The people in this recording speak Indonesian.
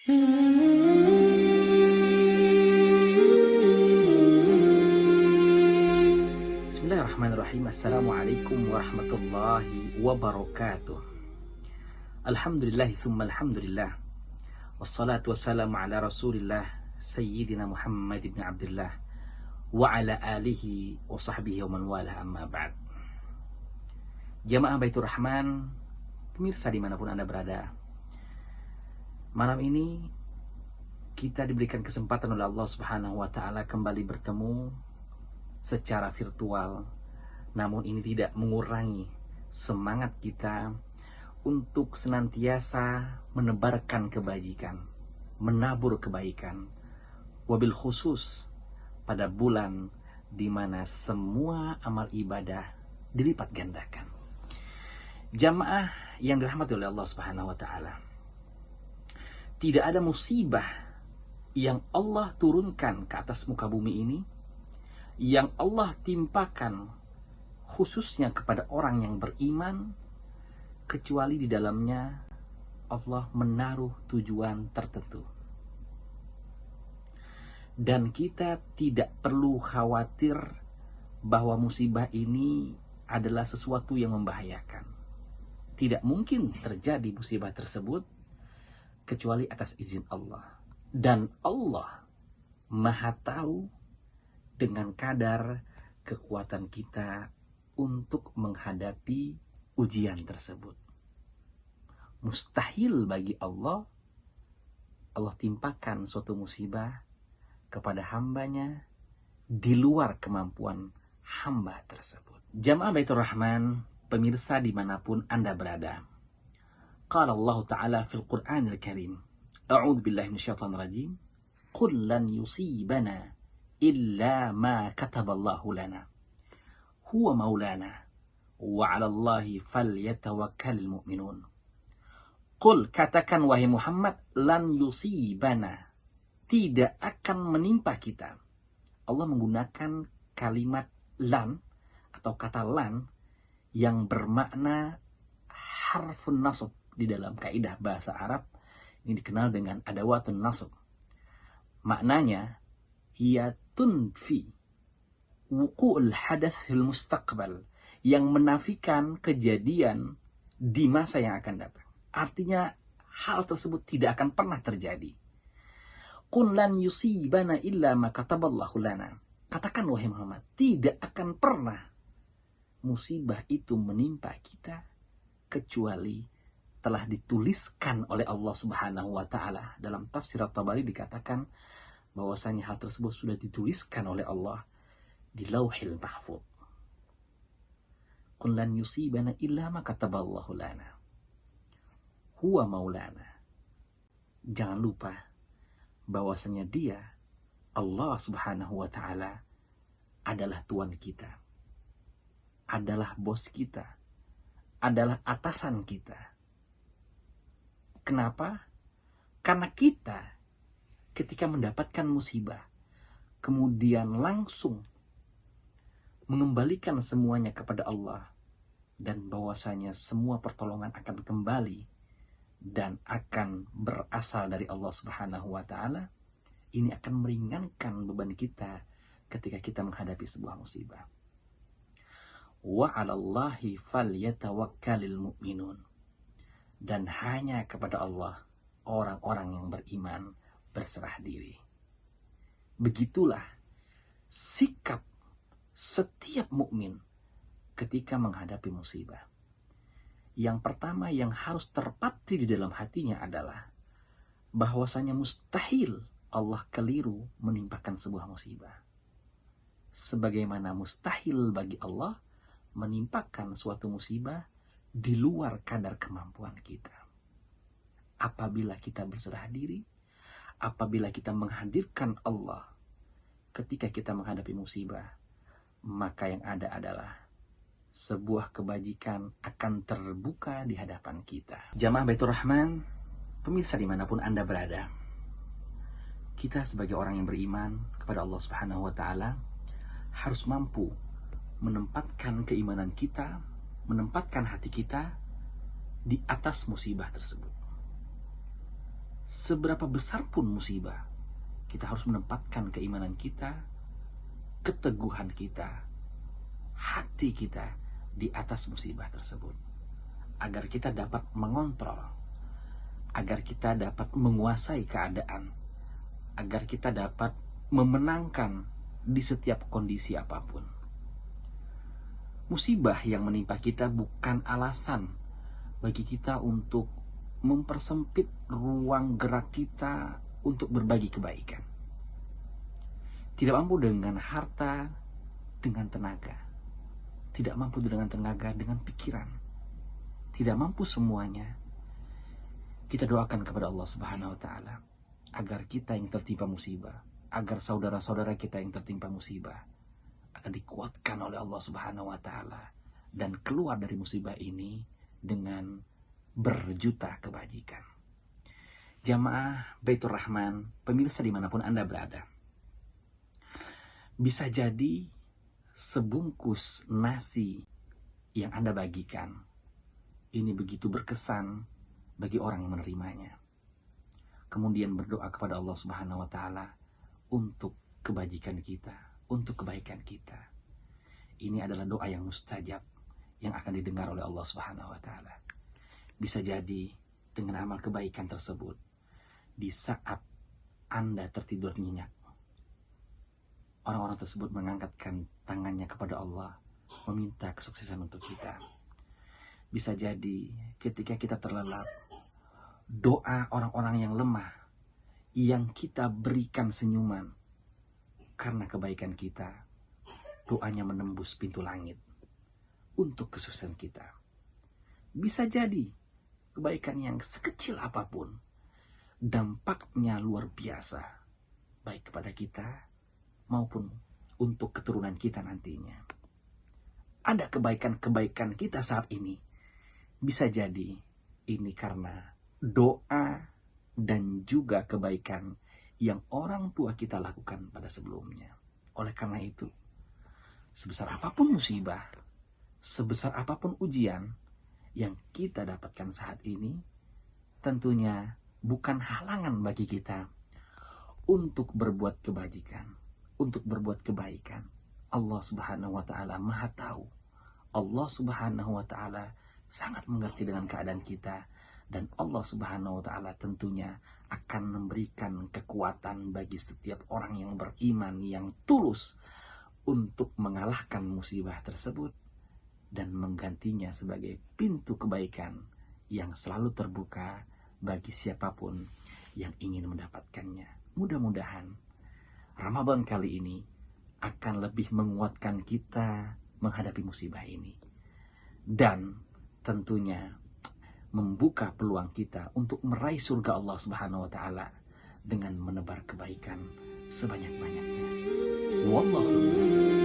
Bismillahirrahmanirrahim. Assalamualaikum warahmatullahi wabarakatuh. Alhamdulillahi thumma alhamdulillah. Wassalatu wassalamu ala rasulillah Sayyidina Muhammad ibn Abdullah wa ala alihi wa sahbihi wa man walah, amma ba'd. Jamaah Baitur Rahman, pemirsa dimanapun Anda berada, malam ini kita diberikan kesempatan oleh Allah Subhanahu wa Ta'ala kembali bertemu secara virtual. Namun ini tidak mengurangi semangat kita untuk senantiasa menebarkan kebajikan, menabur kebaikan, wabil khusus pada bulan di mana semua amal ibadah dilipat gandakan. Jamaah yang dirahmati oleh Allah Subhanahu wa Ta'ala, tidak ada musibah yang Allah turunkan ke atas muka bumi ini yang Allah timpakan khususnya kepada orang yang beriman, kecuali di dalamnya Allah menaruh tujuan tertentu. Dan kita tidak perlu khawatir bahwa musibah ini adalah sesuatu yang membahayakan. Tidak mungkin terjadi musibah tersebut kecuali atas izin Allah. Dan Allah Maha tahu dengan kadar kekuatan kita untuk menghadapi ujian tersebut. Mustahil bagi Allah timpakan suatu musibah kepada hambanya di luar kemampuan hamba tersebut. Jamaah Baitur Rahman, pemirsa dimanapun Anda berada, qala Allah Ta'ala fil Qur'anil Karim, a'udzu billahi minasyaitonir rajim, qul lan yusibana illa ma kataballahu lana huwa maulana wa 'alallahi falyatawakkalul mu'minun. Qul, katakan wahai Muhammad, lan yusibana, tidak akan menimpa kita. Allah menggunakan kalimat lan atau kata lan yang bermakna harfun nasab di dalam kaidah bahasa Arab. Ini dikenal dengan adawatun nasab. Maknanya hiya tunfi wuqu'ul hadath fil mustaqbal, yang menafikan kejadian di masa yang akan datang. Artinya hal tersebut tidak akan pernah terjadi. Qul lan yusibana illa ma kataballahu lana. Katakan wahai Muhammad, tidak akan pernah musibah itu menimpa kita kecuali telah dituliskan oleh Allah Subhanahu wa Ta'ala. Dalam tafsir At-Tabari dikatakan bahwasanya hal tersebut sudah dituliskan oleh Allah di Lauhil Mahfuz. Qul lan yusibana illa ma kataballahu lana huwa maulana. Jangan lupa bahwasanya Dia, Allah Subhanahu wa Ta'ala, adalah Tuhan kita, adalah bos kita, adalah atasan kita. Kenapa? Karena kita ketika mendapatkan musibah, kemudian langsung mengembalikan semuanya kepada Allah, dan bahwasanya semua pertolongan akan kembali dan akan berasal dari Allah Subhanahu wa Ta'ala, ini akan meringankan beban kita ketika kita menghadapi sebuah musibah. Wa 'alallahi falyatawakkalul mu'minun. Dan hanya kepada Allah orang-orang yang beriman berserah diri. Begitulah sikap setiap mukmin ketika menghadapi musibah. Yang pertama yang harus terpatri di dalam hatinya adalah bahwasanya mustahil Allah keliru menimpakan sebuah musibah. Sebagaimana mustahil bagi Allah menimpakan suatu musibah di luar kadar kemampuan kita. Apabila kita berserah diri, apabila kita menghadirkan Allah ketika kita menghadapi musibah, maka yang ada adalah sebuah kebajikan akan terbuka di hadapan kita. Jamaah Baitur Rahman, pemirsa dimanapun Anda berada, kita sebagai orang yang beriman kepada Allah Subhanahu wa Ta'ala harus mampu menempatkan keimanan kita, menempatkan hati kita di atas musibah tersebut. seberapa besar pun musibah, kita harus menempatkan keimanan kita, keteguhan kita, hati kita di atas musibah tersebut, agar kita dapat mengontrol, agar kita dapat menguasai keadaan, agar kita dapat memenangkan di setiap kondisi apapun. Musibah yang menimpa kita bukan alasan bagi kita untuk mempersempit ruang gerak kita untuk berbagi kebaikan. Tidak mampu dengan harta, dengan tenaga. Tidak mampu dengan tenaga, dengan pikiran. Tidak mampu semuanya. Kita doakan kepada Allah Subhanahu wa Ta'ala agar kita yang tertimpa musibah, agar saudara-saudara kita yang tertimpa musibah akan dikuatkan oleh Allah Subhanahu wa Ta'ala dan keluar dari musibah ini dengan berjuta kebajikan. Jamaah Baitur Rahman, pemirsa dimanapun Anda berada, bisa jadi sebungkus nasi yang Anda bagikan ini begitu berkesan bagi orang yang menerimanya. Kemudian berdoa kepada Allah Subhanahu wa Ta'ala untuk kebajikan kita, untuk kebaikan kita. Ini adalah doa yang mustajab yang akan didengar oleh Allah Subhanahu wa Ta'ala. Bisa jadi dengan amal kebaikan tersebut, di saat Anda tertidur nyenyak, orang-orang tersebut mengangkatkan tangannya kepada Allah, meminta kesuksesan untuk kita. Bisa jadi ketika kita terlelap, doa orang-orang yang lemah, yang kita berikan senyuman, karena kebaikan kita, doanya menembus pintu langit untuk kesuksesan kita. Bisa jadi kebaikan yang sekecil apapun, dampaknya luar biasa, baik kepada kita maupun untuk keturunan kita nantinya. Ada kebaikan-kebaikan kita saat ini, bisa jadi ini karena doa dan juga kebaikan yang orang tua kita lakukan pada sebelumnya. Oleh karena itu, sebesar apapun musibah, sebesar apapun ujian yang kita dapatkan saat ini, tentunya bukan halangan bagi kita untuk berbuat kebajikan, untuk berbuat kebaikan. Allah Subhanahu wa Ta'ala Maha tahu. Allah Subhanahu wa Ta'ala sangat mengerti dengan keadaan kita, dan Allah Subhanahu wa Ta'ala tentunya akan memberikan kekuatan bagi setiap orang yang beriman, yang tulus untuk mengalahkan musibah tersebut dan menggantinya sebagai pintu kebaikan yang selalu terbuka bagi siapapun yang ingin mendapatkannya. Mudah-mudahan Ramadan kali ini akan lebih menguatkan kita menghadapi musibah ini, dan tentunya membuka peluang kita untuk meraih surga Allah Subhanahu wa Ta'ala dengan menebar kebaikan sebanyak-banyaknya. Wallahu